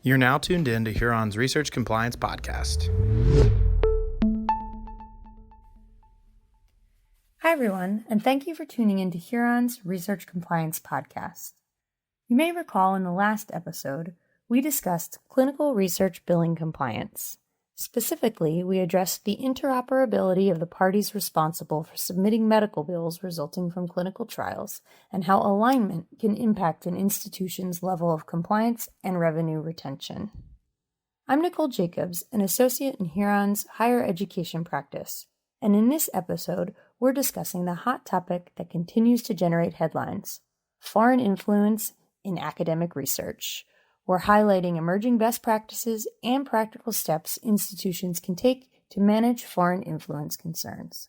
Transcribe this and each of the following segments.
You're now tuned in to Huron's Research Compliance Podcast. Hi, everyone, and thank you for tuning in to Huron's Research Compliance Podcast. You may recall in the last episode, we discussed clinical research billing compliance. Specifically, we addressed the interoperability of the parties responsible for submitting medical bills resulting from clinical trials and how alignment can impact an institution's level of compliance and revenue retention. I'm Nicole Jacobs, an associate in Huron's higher education practice, and in this episode, we're discussing the hot topic that continues to generate headlines: foreign influence in academic research. We're highlighting emerging best practices and practical steps institutions can take to manage foreign influence concerns.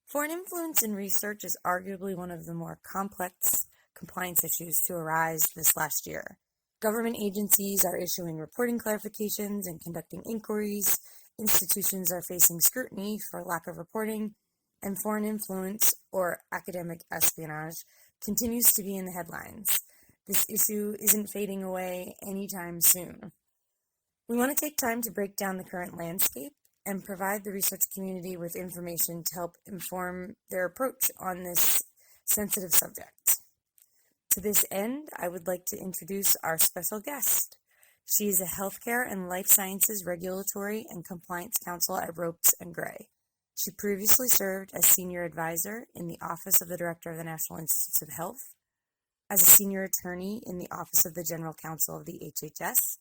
Foreign influence in research is arguably one of the more complex compliance issues to arise this last year. Government agencies are issuing reporting clarifications and conducting inquiries. Institutions are facing scrutiny for lack of reporting, and foreign influence, or academic espionage, continues to be in the headlines. This issue isn't fading away anytime soon. We want to take time to break down the current landscape and provide the research community with information to help inform their approach on this sensitive subject. To this end, I would like to introduce our special guest. She is a healthcare and life sciences regulatory and compliance counsel at Ropes Gray. She previously served as senior advisor in the Office of the Director of the National Institutes of Health, as a senior attorney in the Office of the General Counsel of the HHS,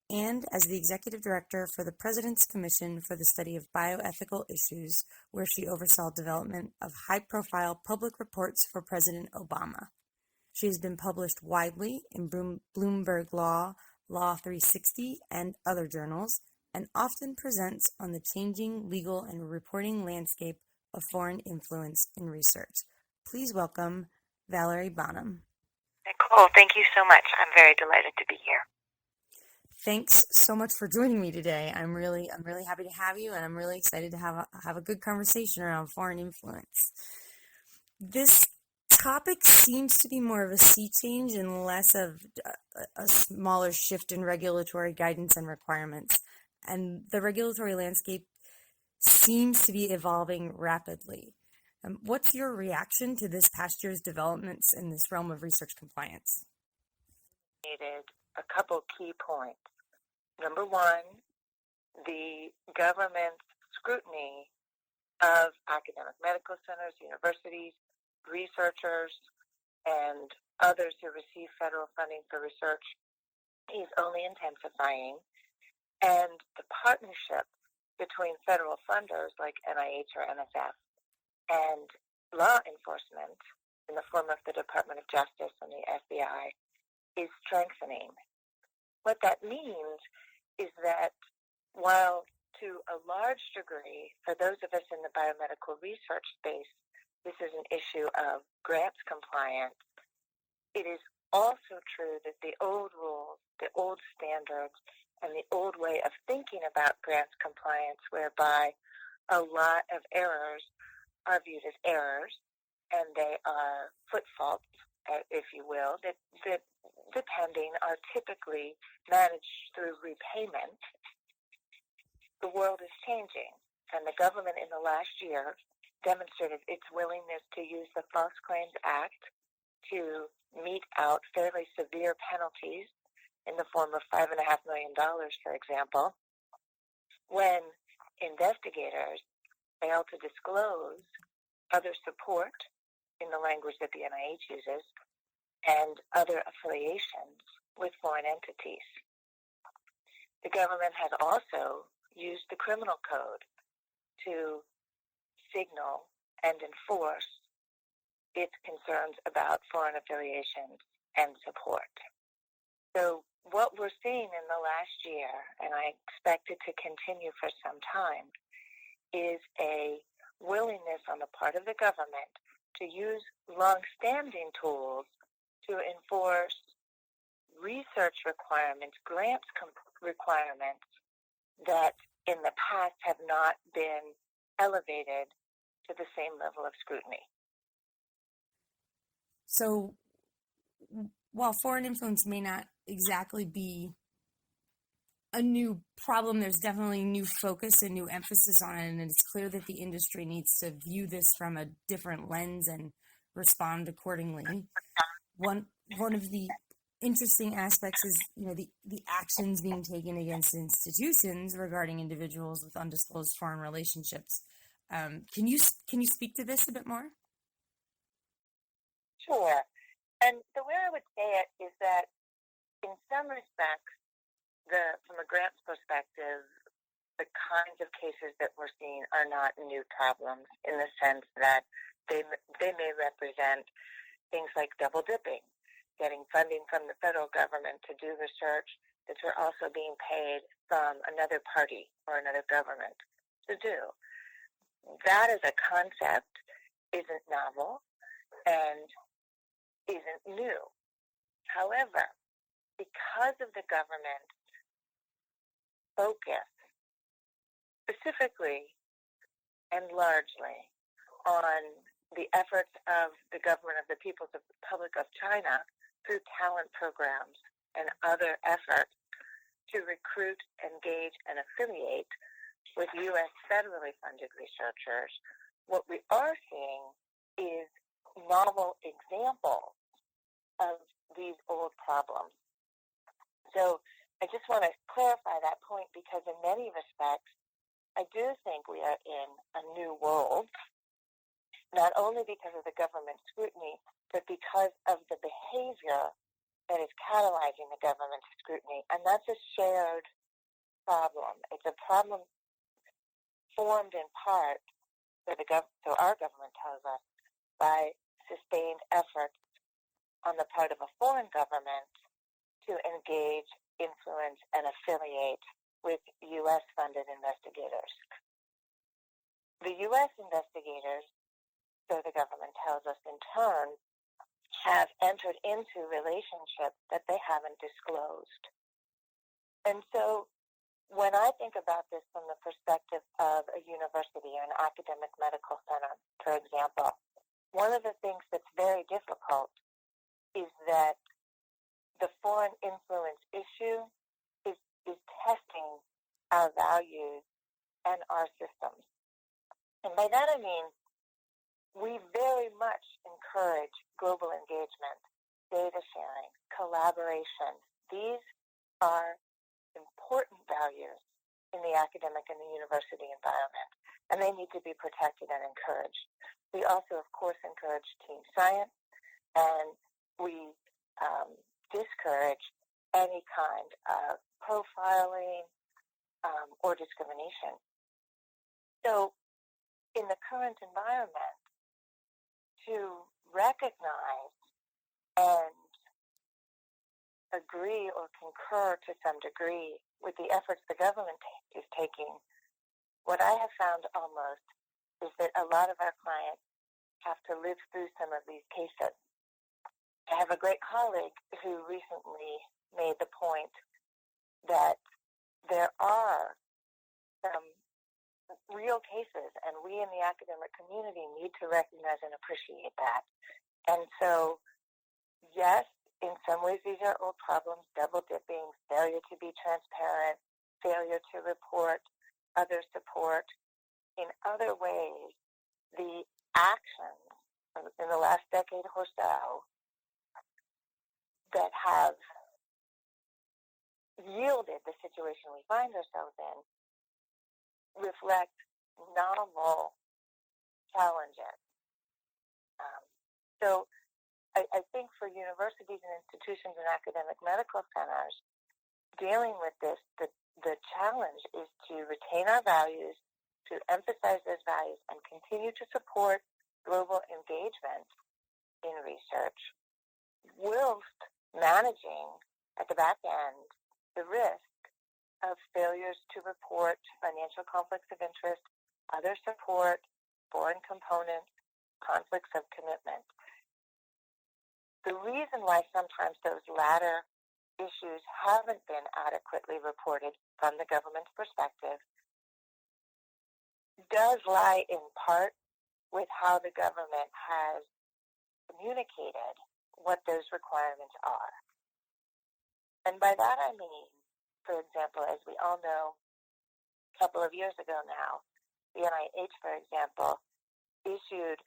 and as the executive director for the President's Commission for the Study of Bioethical Issues, where she oversaw development of high-profile public reports for President Obama. She has been published widely in Bloomberg Law, Law 360, and other journals, and often presents on the changing legal and reporting landscape of foreign influence in research. Please welcome Valerie Bonham. Nicole, thank you so much. I'm very delighted to be here. Thanks so much for joining me today. I'm really happy to have you, and I'm really excited to have a good conversation around foreign influence. This topic seems to be more of a sea change and less of a smaller shift in regulatory guidance and requirements. And the regulatory landscape seems to be evolving rapidly. What's your reaction to this past year's developments in this realm of research compliance? A couple key points. Number one, the government's scrutiny of academic medical centers, universities, researchers, and others who receive federal funding for research is only intensifying, and the partnership between federal funders like NIH or NSF and law enforcement in the form of the Department of Justice and the FBI is strengthening. What that means is that while to a large degree, for those of us in the biomedical research space, this is an issue of grants compliance, it is also true that the old rules, the old standards, and the old way of thinking about grants compliance, whereby a lot of errors are viewed as errors, and they are foot faults, if you will, that depending are typically managed through repayment. The world is changing, and the government in the last year demonstrated its willingness to use the False Claims Act to mete out fairly severe penalties in the form of $5.5 million, for example, when investigators fail to disclose other support in the language that the NIH uses and other affiliations with foreign entities. The government has also used the criminal code to signal and enforce its concerns about foreign affiliations and support. So what we're seeing in the last year, and I expect it to continue for some time, is a willingness on the part of the government to use long-standing tools to enforce research requirements, grants requirements that in the past have not been elevated to the same level of scrutiny. So while foreign influence may not exactly be a new problem. There's definitely new focus and new emphasis on it, and it's clear that the industry needs to view this from a different lens and respond accordingly. One of the interesting aspects is, the actions being taken against institutions regarding individuals with undisclosed foreign relationships. Can you speak to this a bit more? Sure. And the way I would say it is that in some respects, from a grants perspective, the kinds of cases that we're seeing are not new problems in the sense that they may represent things like double dipping, getting funding from the federal government to do research that you're also being paid from another party or another government to do. That as a concept isn't novel and isn't new. However, because of the government's focus specifically and largely on the efforts of the government of the People's Republic of China through talent programs and other efforts to recruit, engage, and affiliate with U.S. federally funded researchers, what we are seeing is novel examples of these old problems. So I just want to clarify that point because in many respects, I do think we are in a new world, not only because of the government scrutiny, but because of the behavior that is catalyzing the government scrutiny. And that's a shared problem. It's a problem formed in part, so our government tells us, by sustained efforts on the part of a foreign government to engage, influence, and affiliate with U.S.-funded investigators. The U.S. investigators, so the government tells us in turn, have entered into relationships that they haven't disclosed. And so when I think about this from the perspective of a university or an academic medical center, for example, one of the things that's very difficult is that the foreign influence issue is testing our values and our systems. And by that I mean we very much encourage global engagement, data sharing, collaboration. These are important values in the academic and the university environment, and they need to be protected and encouraged. We also, of course, encourage team science, and we discourage any kind of profiling or discrimination. So in the current environment, to recognize and agree or concur to some degree with the efforts the government is taking, what I have found almost is that a lot of our clients have to live through some of these cases. I have a great colleague who recently made the point that there are some real cases, and we in the academic community need to recognize and appreciate that. And so, yes, in some ways these are old problems, double dipping, failure to be transparent, failure to report other support. In other ways, the actions in the last decade or so that have yielded the situation we find ourselves in reflect novel challenges. So I think for universities and institutions and academic medical centers, dealing with this, the challenge is to retain our values, to emphasize those values, and continue to support global engagement in research, whilst managing at the back end the risk of failures to report financial conflicts of interest, other support, foreign components, conflicts of commitment. The reason why sometimes those latter issues haven't been adequately reported from the government's perspective does lie in part with how the government has communicated what those requirements are. And by that I mean for example, as we all know, a couple of years ago now, the NIH, for example, issued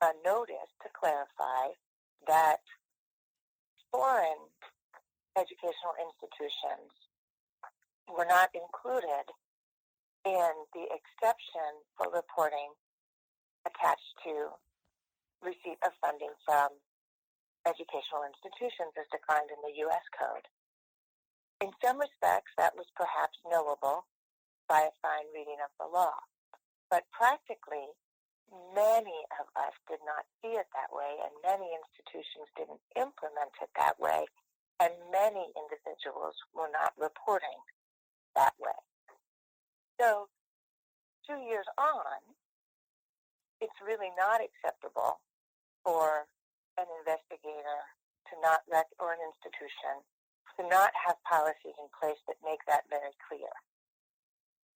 a notice to clarify that foreign educational institutions were not included in the exception for reporting attached to receipt of funding from educational institutions as defined in the U.S. Code. In some respects, that was perhaps knowable by a fine reading of the law, but practically, many of us did not see it that way, and many institutions didn't implement it that way, and many individuals were not reporting that way. So 2 years on, it's really not acceptable for an investigator to not or an institution to not have policies in place that make that very clear.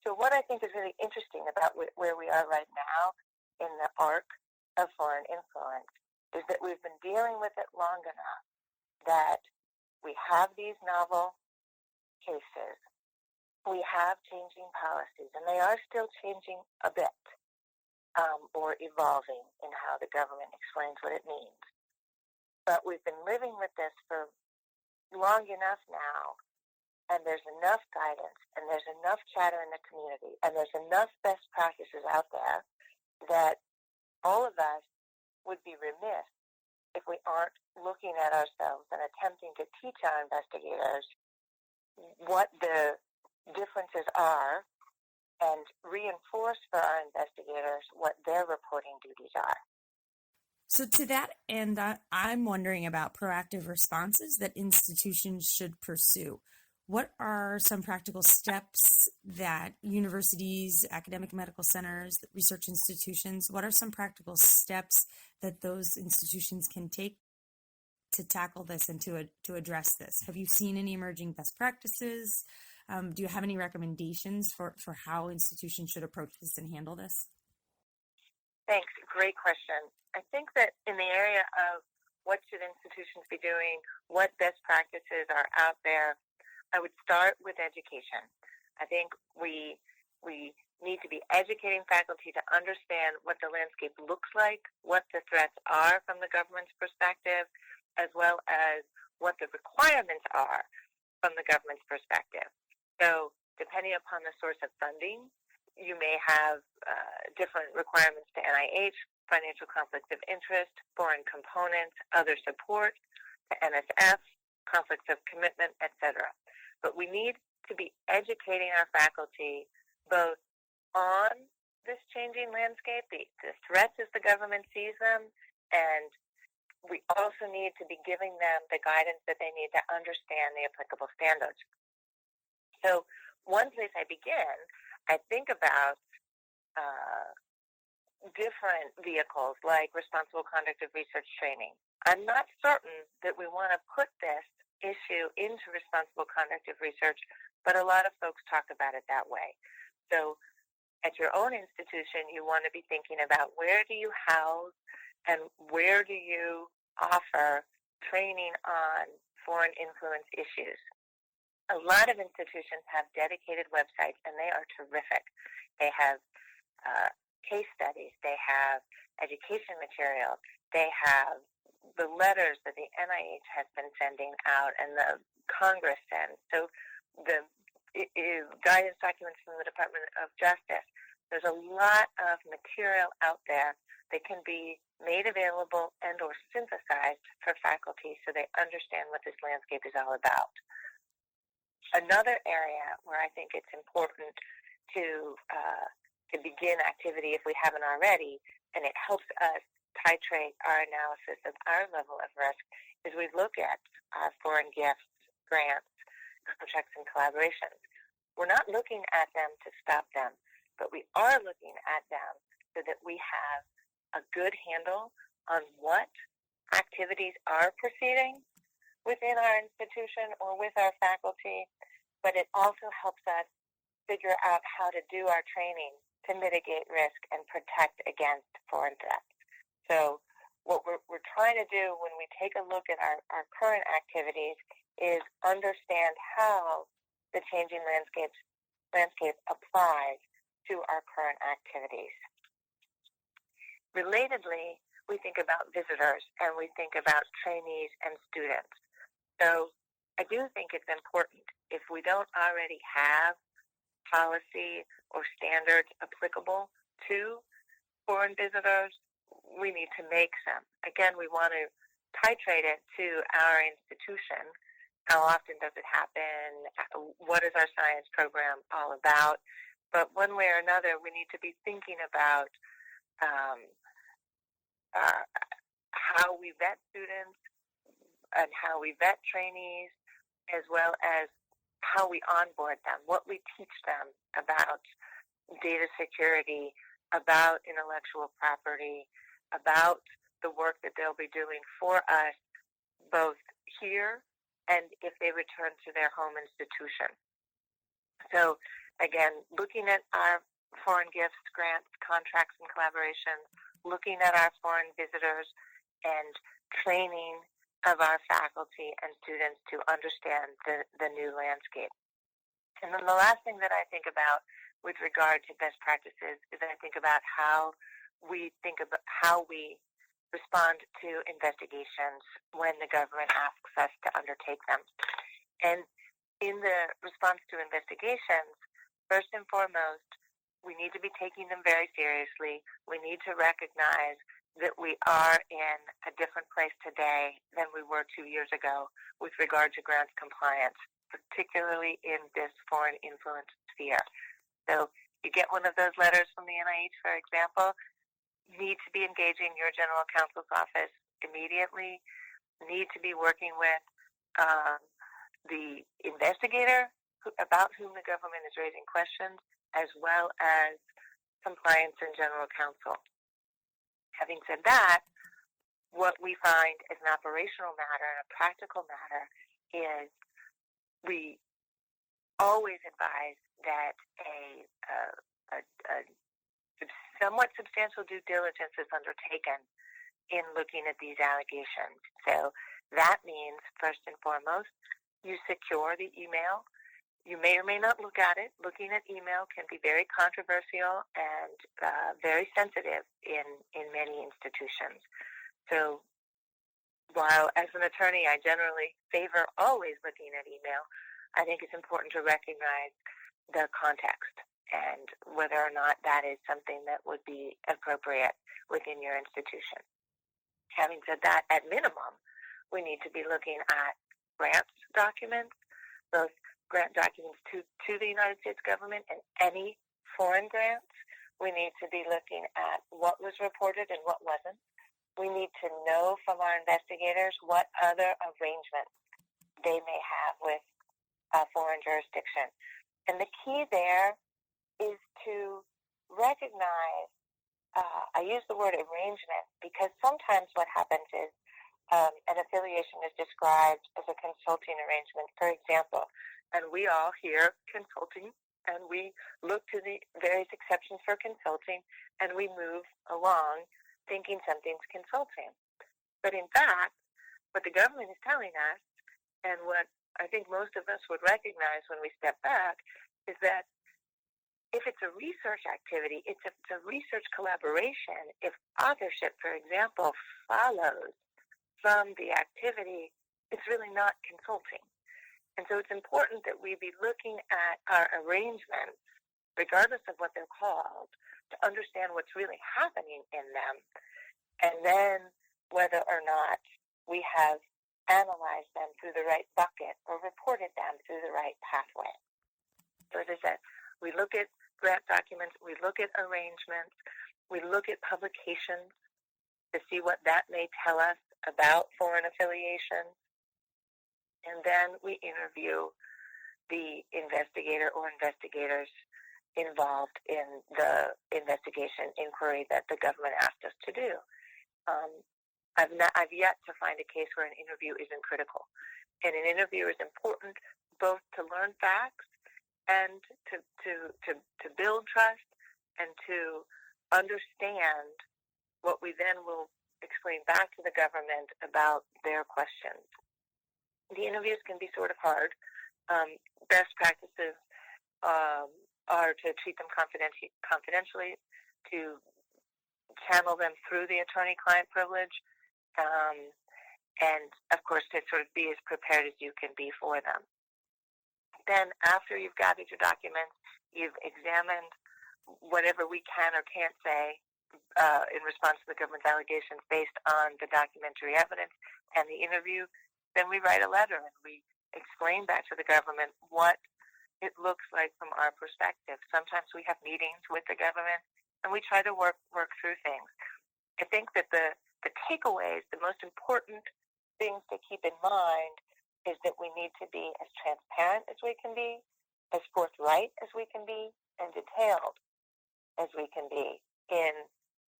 So what I think is really interesting about where we are right now in the arc of foreign influence is that we've been dealing with it long enough that we have these novel cases, we have changing policies, and they are still changing a bit or evolving in how the government explains what it means. But we've been living with this for long enough now, and there's enough guidance, and there's enough chatter in the community, and there's enough best practices out there that all of us would be remiss if we aren't looking at ourselves and attempting to teach our investigators what the differences are and reinforce for our investigators what their reporting duties are. So to that end, I'm wondering about proactive responses that institutions should pursue. What are some practical steps that universities, academic medical centers, research institutions, what are some practical steps that those institutions can take to tackle this and to address this? Have you seen any emerging best practices? Do you have any recommendations for how institutions should approach this and handle this? Thanks. Great question. I think that in the area of what should institutions be doing, what best practices are out there, I would start with education. I think we need to be educating faculty to understand what the landscape looks like, what the threats are from the government's perspective, as well as what the requirements are from the government's perspective. So depending upon the source of funding, you may have different requirements to NIH, financial conflicts of interest, foreign components, other support, to NSF, conflicts of commitment, etc. But we need to be educating our faculty both on this changing landscape, the threats as the government sees them, and we also need to be giving them the guidance that they need to understand the applicable standards. So one place I begin, I think about different vehicles like responsible conduct of research training. I'm not certain that we want to put this issue into responsible conduct of research, but a lot of folks talk about it that way. So at your own institution, you want to be thinking about where do you house and where do you offer training on foreign influence issues. A lot of institutions have dedicated websites, and they are terrific. They have case studies, they have education materials, they have the letters that the NIH has been sending out and the Congress sends. So the guidance documents from the Department of Justice. There's a lot of material out there that can be made available and or synthesized for faculty so they understand what this landscape is all about. Another area where I think it's important to begin activity if we haven't already, and it helps us titrate our analysis of our level of risk, is we look at our foreign gifts, grants, contracts, and collaborations. We're not looking at them to stop them, but we are looking at them so that we have a good handle on what activities are proceeding within our institution or with our faculty, but it also helps us figure out how to do our training to mitigate risk and protect against foreign threats. So what we're trying to do when we take a look at our current activities is understand how the changing landscape applies to our current activities. Relatedly, we think about visitors and we think about trainees and students. So I do think it's important, if we don't already have policy or standards applicable to foreign visitors, we need to make some. Again, we want to titrate it to our institution. How often does it happen? What is our science program all about? But one way or another, we need to be thinking about how we vet students and how we vet trainees, as well as how we onboard them, what we teach them about data security, about intellectual property, about the work that they'll be doing for us, both here and if they return to their home institution. So again, looking at our foreign gifts, grants, contracts, and collaborations, looking at our foreign visitors, and training of our faculty and students to understand the new landscape. And then the last thing that I think about with regard to best practices is I think about how we respond to investigations when the government asks us to undertake them. And in the response to investigations, first and foremost, we need to be taking them very seriously. We need to recognize that we are in a different place today than we were 2 years ago with regard to grants compliance, particularly in this foreign influence sphere. So you get one of those letters from the NIH, for example, you need to be engaging your general counsel's office immediately, need to be working with the investigator about whom the government is raising questions, as well as compliance and general counsel. Having said that, what we find as an operational matter and a practical matter is we always advise that a somewhat substantial due diligence is undertaken in looking at these allegations. So that means, first and foremost, you secure the email. You may or may not look at it. Looking at email can be very controversial and very sensitive in many institutions. So while as an attorney I generally favor always looking at email, I think it's important to recognize the context and whether or not that is something that would be appropriate within your institution. Having said that, at minimum, we need to be looking at grants documents, both grant documents to the United States government and any foreign grants. We need to be looking at what was reported and what wasn't. We need to know from our investigators what other arrangements they may have with a foreign jurisdiction. And the key there is to recognize, I use the word arrangement because sometimes what happens is an affiliation is described as a consulting arrangement, for example, and we all hear consulting, and we look to the various exceptions for consulting, and we move along thinking something's consulting. But in fact, what the government is telling us, and what I think most of us would recognize when we step back, is that if it's a research activity, it's a research collaboration. If authorship, for example, follows from the activity, it's really not consulting. And so it's important that we be looking at our arrangements, regardless of what they're called, to understand what's really happening in them, and then whether or not we have analyzed them through the right bucket or reported them through the right pathway. So as I said, we look at grant documents, we look at arrangements, we look at publications to see what that may tell us about foreign affiliations, and then we interview the investigator or investigators involved in the investigation inquiry that the government asked us to do. I've yet to find a case where an interview isn't critical. And an interview is important both to learn facts and to build trust and to understand what we then will explain back to the government about their questions. The interviews can be sort of hard Best practices are to treat them confidentially, to channel them through the attorney-client privilege, and, of course, to sort of be as prepared as you can be for them. Then, after you've gathered your documents, you've examined whatever we can or can't say in response to the government's allegations based on the documentary evidence and the interview, then we write a letter and we explain back to the government what it looks like from our perspective. Sometimes we have meetings with the government and we try to work through things. I think that the takeaways, the most important things to keep in mind is that we need to be as transparent as we can be, as forthright as we can be, and detailed as we can be in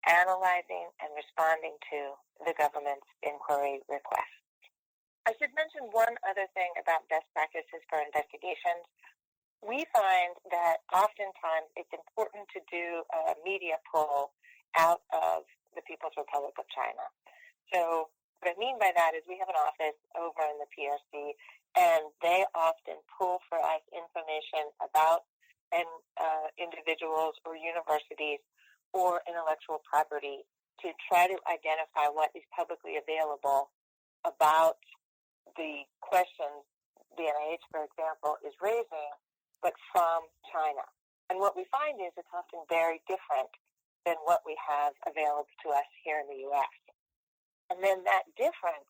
analyzing and responding to the government's inquiry requests. I should mention one other thing about best practices for investigations. We find that oftentimes it's important to do a media pull out of the People's Republic of China. So what I mean by that is we have an office over in the PRC, and they often pull for us information about individuals or universities or intellectual property to try to identify what is publicly available about the questions the NIH, for example, is raising, but from China. And what we find is it's often very different than what we have available to us here in the U.S. And then that difference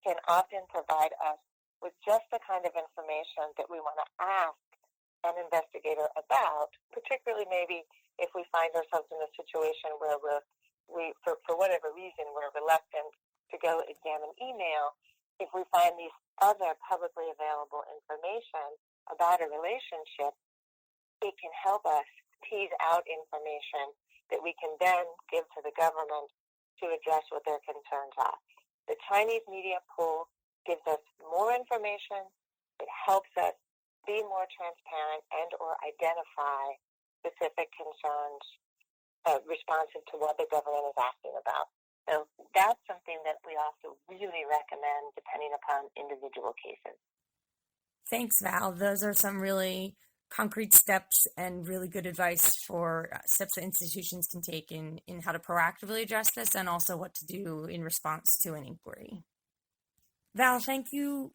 can often provide us with just the kind of information that we want to ask an investigator about, particularly maybe if we find ourselves in a situation where we for whatever reason, we're reluctant to go examine email. If we find these other publicly available information about a relationship, it can help us tease out information that we can then give to the government to address what their concerns are. The Chinese media pool gives us more information. It helps us be more transparent and or identify specific concerns responsive to what the government is asking about. So that's something that we also really recommend depending upon individual cases. Thanks, Val. Those are some really concrete steps and really good advice for steps that institutions can take in how to proactively address this and also what to do in response to an inquiry. Val, thank you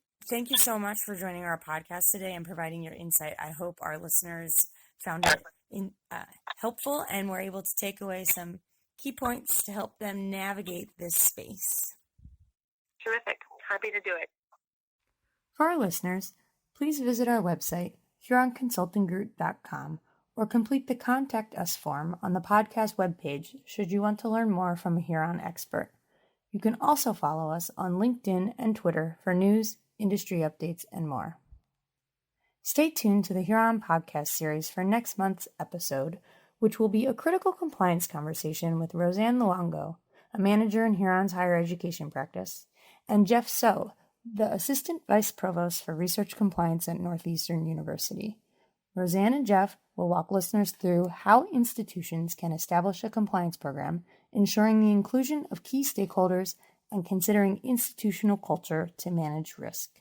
so much for joining our podcast today and providing your insight. I hope our listeners found it helpful and were able to take away some key points to help them navigate this space. Terrific. Happy to do it. For our listeners, please visit our website, HuronConsultingGroup.com, or complete the Contact Us form on the podcast webpage should you want to learn more from a Huron expert. You can also follow us on LinkedIn and Twitter for news, industry updates, and more. Stay tuned to the Huron podcast series for next month's episode, which will be a critical compliance conversation with Roseanne Luongo, a manager in Huron's higher education practice, and Jeff So, the Assistant Vice Provost for Research Compliance at Northeastern University. Roseanne and Jeff will walk listeners through how institutions can establish a compliance program, ensuring the inclusion of key stakeholders and considering institutional culture to manage risk.